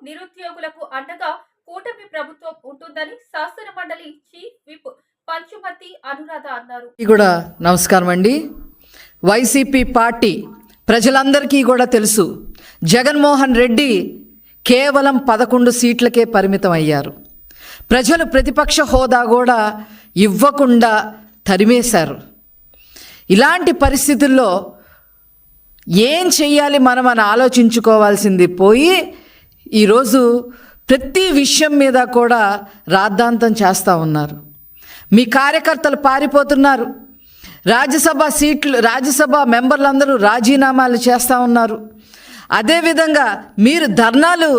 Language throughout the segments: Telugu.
నిరుద్యోగులకు అండగా కూటమి ప్రభుత్వం ఉంటుందని శాసన మండలి చీఫ్ విప్ పంచుమతి అనురాధ అన్నారు. కూడా నమస్కారం అండి. వైసీపీ పార్టీ ప్రజలందరికీ కూడా తెలుసు, జగన్మోహన్ రెడ్డి కేవలం 11 సీట్లకే పరిమితం అయ్యారు. ప్రజలు ప్రతిపక్ష హోదా కూడా ఇవ్వకుండా తరిమేశారు. ఇలాంటి పరిస్థితుల్లో ఏం చెయ్యాలి మనం అని ఆలోచించుకోవాల్సింది పోయి ఈరోజు ప్రతి విషయం మీద కూడా రాద్ధాంతం చేస్తూ ఉన్నారు. మీ కార్యకర్తలు పారిపోతున్నారు. రాజ్యసభ మెంబర్లందరూ రాజీనామాలు చేస్తూ ఉన్నారు. అదేవిధంగా మీరు ధర్నాలు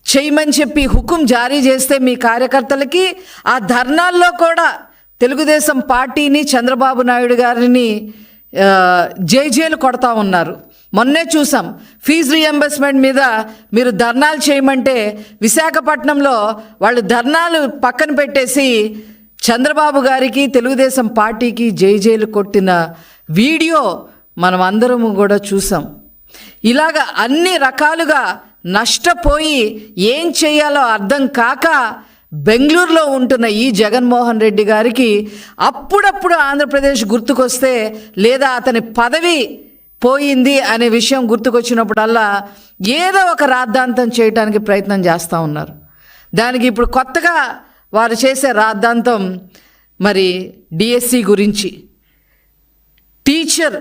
చేయమని చెప్పి హుకుం జారీ చేస్తే మీ కార్యకర్తలకి ఆ ధర్నాల్లో కూడా తెలుగుదేశం పార్టీని చంద్రబాబు నాయుడు గారిని జైలు కొడతా ఉన్నారు. మొన్నే చూసాం, ఫీజు రీఎంబర్స్మెంట్ మీద మీరు ధర్నాలు చేయమంటే విశాఖపట్నంలో వాళ్ళు ధర్నాలు పక్కన పెట్టేసి చంద్రబాబు గారికి తెలుగుదేశం పార్టీకి జైలు కొట్టిన వీడియో మనం అందరము కూడా చూసాం. ఇలాగ అన్ని రకాలుగా నష్టపోయి ఏం చేయాలో అర్థం కాక బెంగళూరులో ఉంటున్న ఈ జగన్మోహన్ రెడ్డి గారికి అప్పుడప్పుడు ఆంధ్రప్రదేశ్ గుర్తుకొస్తే లేదా అతని పదవి పోయింది అనే విషయం గుర్తుకొచ్చినప్పుడల్లా ఏదో ఒక రాద్ధాంతం చేయడానికి ప్రయత్నం చేస్తూ ఉన్నారు. దానికి ఇప్పుడు కొత్తగా వారు చేసే రాద్ధాంతం మరి డిఎస్సి గురించి, టీచర్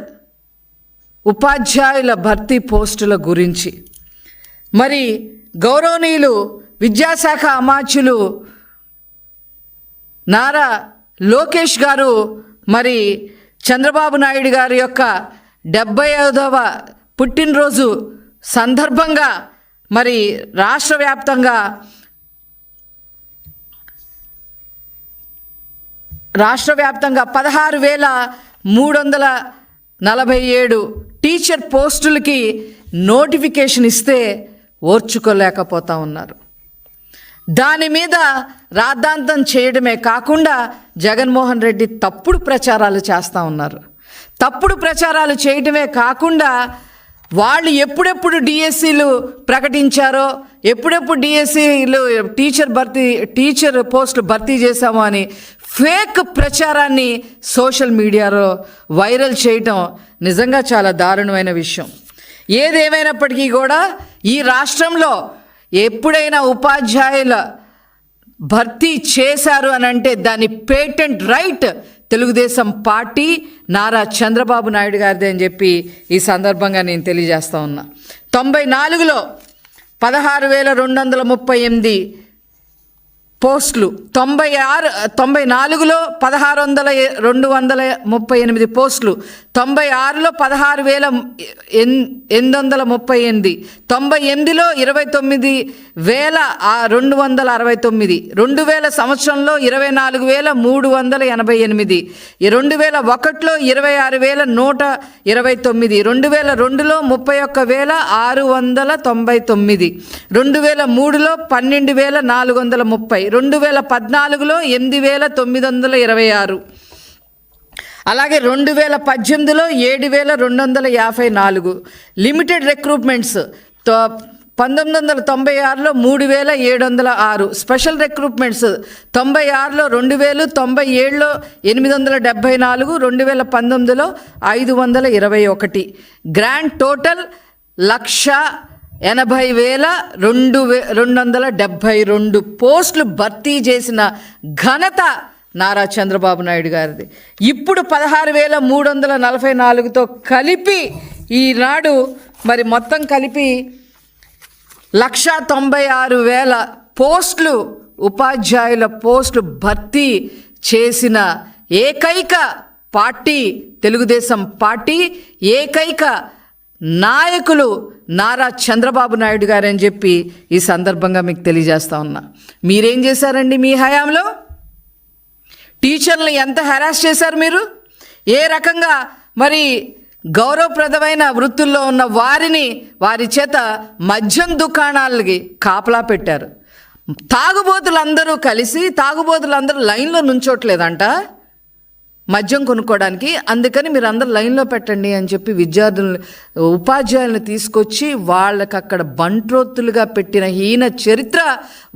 ఉపాధ్యాయుల భర్తీ పోస్టుల గురించి, మరి గౌరవనీయులు విద్యాశాఖ అమాత్యులు నారా లోకేష్ గారు మరి చంద్రబాబు నాయుడు గారి యొక్క 75వ పుట్టినరోజు సందర్భంగా మరి రాష్ట్ర వ్యాప్తంగా 16,347 టీచర్ పోస్టులకి నోటిఫికేషన్ ఇస్తే ఓర్చుకోలేకపోతా ఉన్నారు. దాని మీద రాద్ధాంతం చేయడమే కాకుండా జగన్మోహన్ రెడ్డి తప్పుడు ప్రచారాలు చేస్తూ ఉన్నారు. తప్పుడు ప్రచారాలు చేయడమే కాకుండా వాళ్ళు ఎప్పుడెప్పుడు డిఎస్సీలు ప్రకటించారో, ఎప్పుడెప్పుడు డిఎస్సీలు టీచర్ పోస్టులు భర్తీ చేశామో అని ఫేక్ ప్రచారాన్ని సోషల్ మీడియాలో వైరల్ చేయటం నిజంగా చాలా దారుణమైన విషయం. ఏదేమైనప్పటికీ కూడా ఈ రాష్ట్రంలో ఎప్పుడైనా ఉపాధ్యాయుల భర్తీ చేశారు అని అంటే దాని patent right Telugu Desam party Nara Chandrababu Naidu గారిదే అని చెప్పి ఈ సందర్భంగా నేను తెలియజేస్తా ఉన్నా. 94లో 16,238 పోస్టులు, 94లో 16,238 పోస్టులు, 96లో 16,838, 98లో 29,269, 2000 సంవత్సరంలో 24,388, 2001లో 26,129, 2002లో 31,699, 2003లో 12,430, 2014లో 8,926, అలాగే 2018లో 7,254. లిమిటెడ్ రిక్రూట్మెంట్స్ 1996లో 3,706. స్పెషల్ రిక్రూట్మెంట్స్ 96లో 2,000, 97లో 874, 2019లో 521. గ్రాండ్ టోటల్ 1,80,272 పోస్టులు భర్తీ చేసిన ఘనత నారా చంద్రబాబు నాయుడు గారిది. ఇప్పుడు 16,344తో కలిపి ఈనాడు మరి మొత్తం కలిపి 1,96,000 పోస్టులు ఉపాధ్యాయుల పోస్టులు భర్తీ చేసిన ఏకైక పార్టీ తెలుగుదేశం పార్టీ, ఏకైక నాయకులు నారా చంద్రబాబు నాయుడు గారు అని చెప్పి ఈ సందర్భంగా మీకు తెలియజేస్తా ఉన్నా. మీరేం చేశారండి మీ హయాంలో? టీచర్లు ఎంత హెరాస్ చేశారు మీరు? ఏ రకంగా మరి గౌరవప్రదమైన వృత్తుల్లో ఉన్న వారి చేత మద్యం దుకాణాలకి కాపలా పెట్టారు. తాగుబోతులందరూ లైన్లో నుంచోట్లేదంట. మద్యం కొనుక్కోవడానికి. అందుకని మీరు అందరు లైన్లో పెట్టండి అని చెప్పి విద్యార్థులను, ఉపాధ్యాయులను తీసుకొచ్చి వాళ్ళకి అక్కడ బంట్రోత్తులుగా పెట్టిన హీన చరిత్ర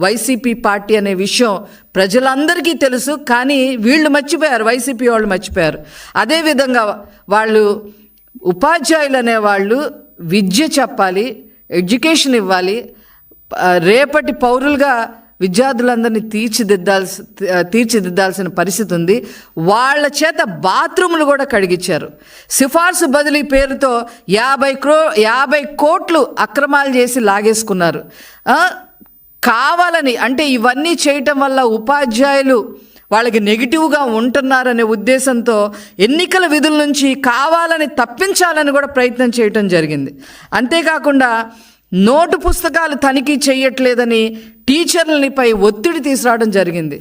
వైసీపీ పార్టీ అనే విషయం ప్రజలందరికీ తెలుసు. కానీ వీళ్ళు మర్చిపోయారు, వైసీపీ వాళ్ళు మర్చిపోయారు. అదేవిధంగా వాళ్ళు ఉపాధ్యాయులు అనేవాళ్ళు విద్య చెప్పాలి, ఎడ్యుకేషన్ ఇవ్వాలి, రేపటి పౌరులుగా విద్యార్థులందరినీ తీర్చిదిద్దాల్సిన పరిస్థితి ఉంది. వాళ్ళ చేత బాత్రూములు కూడా కడిగించారు. సిఫార్సు బదిలీ పేరుతో 50 కోట్లు అక్రమాలు చేసి లాగేసుకున్నారు. కావాలని, అంటే ఇవన్నీ చేయటం వల్ల ఉపాధ్యాయులు వాళ్ళకి నెగిటివ్గా ఉంటున్నారనే ఉద్దేశంతో ఎన్నికల విధుల నుంచి కావాలని తప్పించాలని కూడా ప్రయత్నం చేయటం జరిగింది. అంతేకాకుండా నోటు పుస్తకాలు తనిఖీ చేయట్లేదని టీచర్లపై ఒత్తిడి తీసుకురావడం జరిగింది.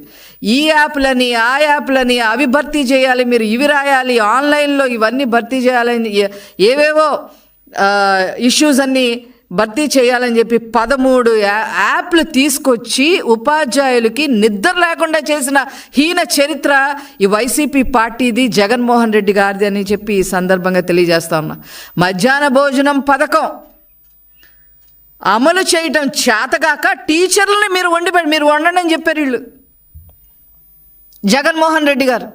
ఈ యాప్లని, ఆ యాప్లని, అవి భర్తీ చేయాలి, మీరు ఇవి రాయాలి, ఆన్లైన్లో ఇవన్నీ భర్తీ చేయాలని, ఏవేవో ఇష్యూస్ అన్నీ భర్తీ చేయాలని చెప్పి 13 యాప్లు తీసుకొచ్చి ఉపాధ్యాయులకి నిద్ర లేకుండా చేసిన హీన చరిత్ర ఈ వైసీపీ పార్టీది, జగన్మోహన్ రెడ్డి గారిది అని చెప్పి ఈ సందర్భంగా తెలియజేస్తా ఉన్నా. మధ్యాహ్న భోజనం పథకం అమలు చేయటం చేతగాక టీచర్లని మీరు వండండి అని చెప్పారు వీళ్ళు, జగన్మోహన్ రెడ్డి గారు.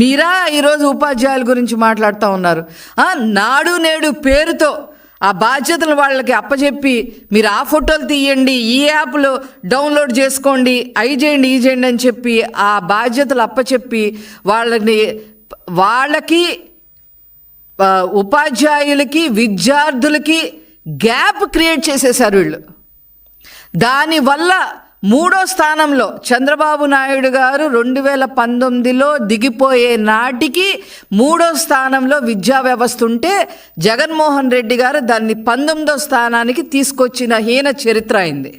మీరా ఈరోజు ఉపాధ్యాయుల గురించి మాట్లాడుతూ ఉన్నారు. నాడు నేడు పేరుతో ఆ బాధ్యతలు వాళ్ళకి అప్పచెప్పి మీరు ఆ ఫోటోలు తీయండి, ఈ యాప్లో డౌన్లోడ్ చేసుకోండి, అవి చేయండి, ఈ చేయండి అని చెప్పి ఆ బాధ్యతలు అప్పచెప్పి వాళ్ళకి ఉపాధ్యాయులకి విద్యార్థులకి గ్యాప్ క్రియేట్ చేసేశారు వీళ్ళు. దానివల్ల 3వ స్థానంలో చంద్రబాబు నాయుడు గారు 2019లో దిగిపోయే నాటికి 3వ స్థానంలో విద్యా వ్యవస్థ ఉంటే జగన్మోహన్ రెడ్డి గారు దాన్ని 19వ స్థానానికి తీసుకొచ్చిన హీన చరిత్ర అయింది.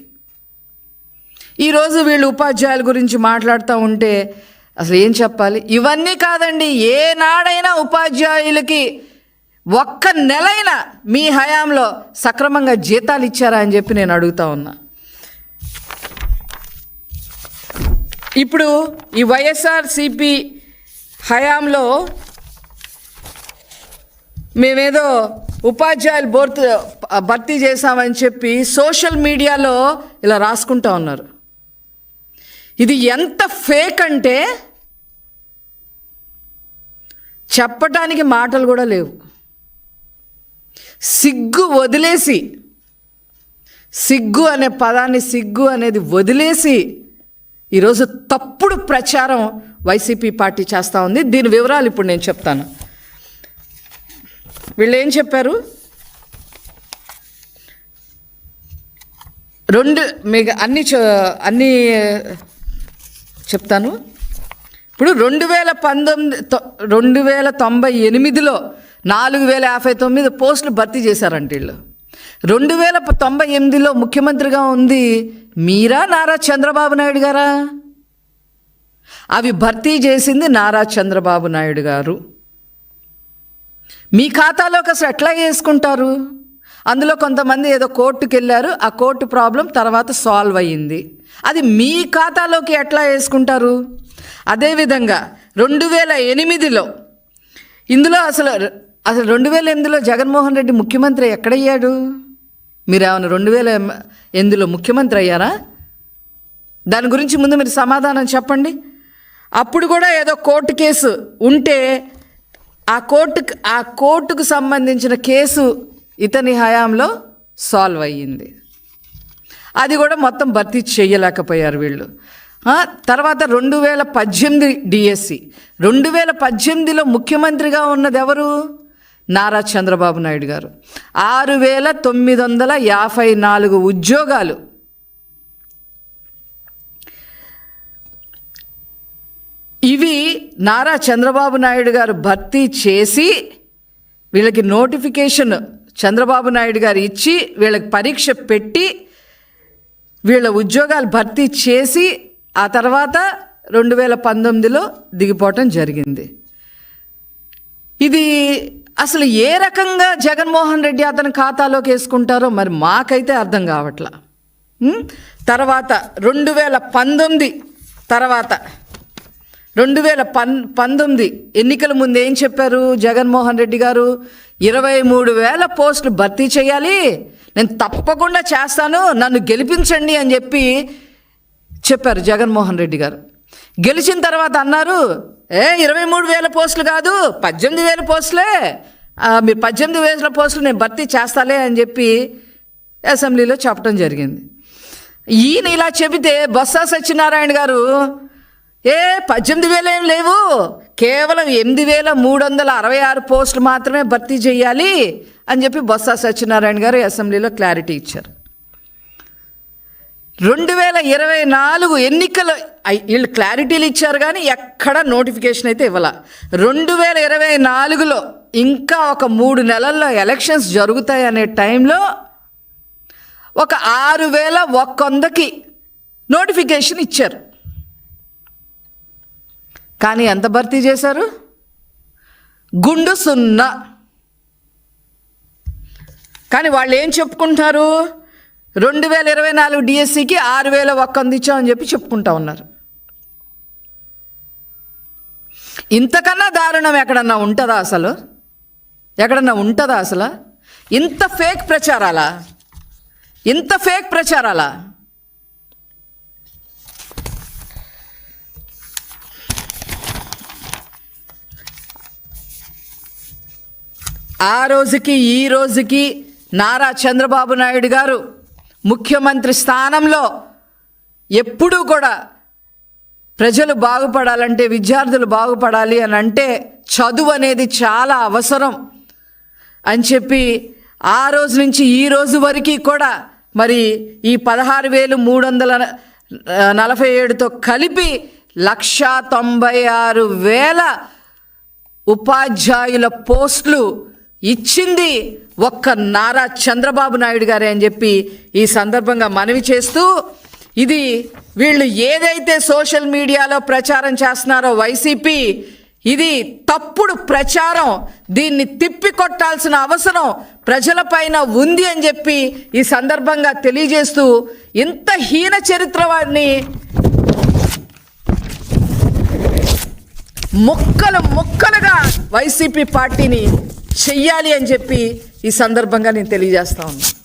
ఈరోజు వీళ్ళు ఉపాధ్యాయుల గురించి మాట్లాడుతూ ఉంటే అసలు ఏం చెప్పాలి? ఇవన్నీ కాదండి, ఏనాడైనా ఉపాధ్యాయులకి ఒక్క నెలైనా మీ హయాంలో సక్రమంగా జీతాలు ఇచ్చారా అని చెప్పి నేను అడుగుతా ఉన్నా. ఇప్పుడు ఈ వైఎస్ఆర్సిపి హయాంలో మేమేదో ఉపాధ్యాయులు భర్తీ చేశామని చెప్పి సోషల్ మీడియాలో ఇలా రాసుకుంటా ఉన్నారు. ఇది ఎంత ఫేక్ అంటే చెప్పటానికి మాటలు కూడా లేవు. సిగ్గు వదిలేసి, సిగ్గు అనే పదాన్ని, సిగ్గు అనేది వదిలేసి ఈరోజు తప్పుడు ప్రచారం వైసీపీ పార్టీ చేస్తూ ఉంది. దీని వివరాలు ఇప్పుడు నేను చెప్తాను. వీళ్ళు ఏం చెప్పారు? మీకు అన్నీ చెప్తాను. ఇప్పుడు 2098లో 4059 పోస్టులు భర్తీ చేశారంట వీళ్ళు. 2098లో ముఖ్యమంత్రిగా ఉంది మీరా, నారా చంద్రబాబు నాయుడు గారా? అవి భర్తీ చేసింది నారా చంద్రబాబు నాయుడు గారు. మీ ఖాతాలోకి అసలు ఎట్లా వేసుకుంటారు? అందులో కొంతమంది ఏదో కోర్టుకు వెళ్ళారు, ఆ కోర్టు ప్రాబ్లం తర్వాత సాల్వ్ అయ్యింది. అది మీ ఖాతాలోకి ఎట్లా వేసుకుంటారు? అదేవిధంగా 2008లో ఇందులో అసలు 2008లో జగన్మోహన్ రెడ్డి ముఖ్యమంత్రి ఎక్కడయ్యాడు? మీరు ఏమైనా 2008లో ముఖ్యమంత్రి అయ్యారా? దాని గురించి ముందు మీరు సమాధానం చెప్పండి. అప్పుడు కూడా ఏదో కోర్టు కేసు ఉంటే ఆ కోర్టుకు సంబంధించిన కేసు ఇతని హయాంలో సాల్వ్ అయ్యింది. అది కూడా మొత్తం భర్తీ చేయలేకపోయారు వీళ్ళు. తర్వాత 2018 డిఎస్సి, 2018లో ముఖ్యమంత్రిగా ఉన్నది ఎవరు? నారా చంద్రబాబు నాయుడు గారు. 6954 ఉద్యోగాలు. ఇవి నారా చంద్రబాబు నాయుడు గారు భర్తీ చేసి వీళ్ళకి నోటిఫికేషన్ చంద్రబాబు నాయుడు గారు ఇచ్చి వీళ్ళకి పరీక్ష పెట్టి వీళ్ళ ఉద్యోగాలు భర్తీ చేసి ఆ తర్వాత 2019లో దిగిపోవటం జరిగింది. ఇది అసలు ఏ రకంగా జగన్మోహన్ రెడ్డి అతని ఖాతాలోకి వేసుకుంటారో మరి మాకైతే అర్థం కావట్లా. తర్వాత 2019 తర్వాత 2019 ఎన్నికల ముందు ఏం చెప్పారు జగన్మోహన్ రెడ్డి గారు? 23,000 పోస్టులు భర్తీ చేయాలి, నేను తప్పకుండా చేస్తాను, నన్ను గెలిపించండి అని చెప్పారు జగన్మోహన్ రెడ్డి గారు. గెలిచిన తర్వాత అన్నారు, 23,000 పోస్టులు కాదు, 18,000 పోస్టులే, మీరు 18,000 పోస్టులు నేను భర్తీ చేస్తాలే అని చెప్పి అసెంబ్లీలో చెప్పడం జరిగింది. ఈయన ఇలా చెబితే బొత్స సత్యనారాయణ గారు 18,000 ఏం లేవు, కేవలం 8,366 పోస్టులు మాత్రమే భర్తీ చేయాలి అని చెప్పి బొత్స సత్యనారాయణ గారు అసెంబ్లీలో క్లారిటీ ఇచ్చారు. 2024 ఎన్నికలు వీళ్ళు క్లారిటీలు ఇచ్చారు కానీ ఎక్కడ నోటిఫికేషన్ అయితే ఇవ్వాల. 2024లో ఇంకా ఒక 3 నెలల్లో ఎలక్షన్స్ జరుగుతాయనే టైంలో ఒక 6,100కి నోటిఫికేషన్ ఇచ్చారు. కానీ ఎంత భర్తీ చేశారు? గుండు 0. కానీ వాళ్ళు ఏం చెప్పుకుంటున్నారు? 2024 డిఎస్సికి 6,100 ఇచ్చామని చెప్పి చెప్పుకుంటా ఉన్నారు. ఇంతకన్నా దారుణం ఎక్కడన్నా ఉంటుందా అసలు? ఎక్కడన్నా ఉంటుందా అసలు? ఇంత ఫేక్ ప్రచారాలా? ఆ రోజుకి ఈ రోజుకి నారా చంద్రబాబు నాయుడు గారు ముఖ్యమంత్రి స్థానంలో ఎప్పుడూ కూడా ప్రజలు బాగుపడాలంటే, విద్యార్థులు బాగుపడాలి అని అంటే చదువు అనేది చాలా అవసరం అని చెప్పి ఆ రోజు నుంచి ఈ రోజు వరకు కూడా మరి ఈ 16,347తో కలిపి 1,96,000 ఉపాధ్యాయుల పోస్టులు ఇచ్చింది ఒక్క నారా చంద్రబాబు నాయుడు గారే అని చెప్పి ఈ సందర్భంగా మనవి చేస్తూ, ఇది వీళ్ళు ఏదైతే సోషల్ మీడియాలో ప్రచారం చేస్తున్నారో వైసీపీ, ఇది తప్పుడు ప్రచారం, దీన్ని తిప్పికొట్టాల్సిన అవసరం ప్రజలపైన ఉంది అని చెప్పి ఈ సందర్భంగా తెలియజేస్తూ, ఇంత హీన చరిత్ర వాడిని ముక్కలుగా వైసీపీ పార్టీని చెయ్యాలి అని చెప్పి ఈ సందర్భంగా నేను తెలియజేస్తా ఉన్నాను.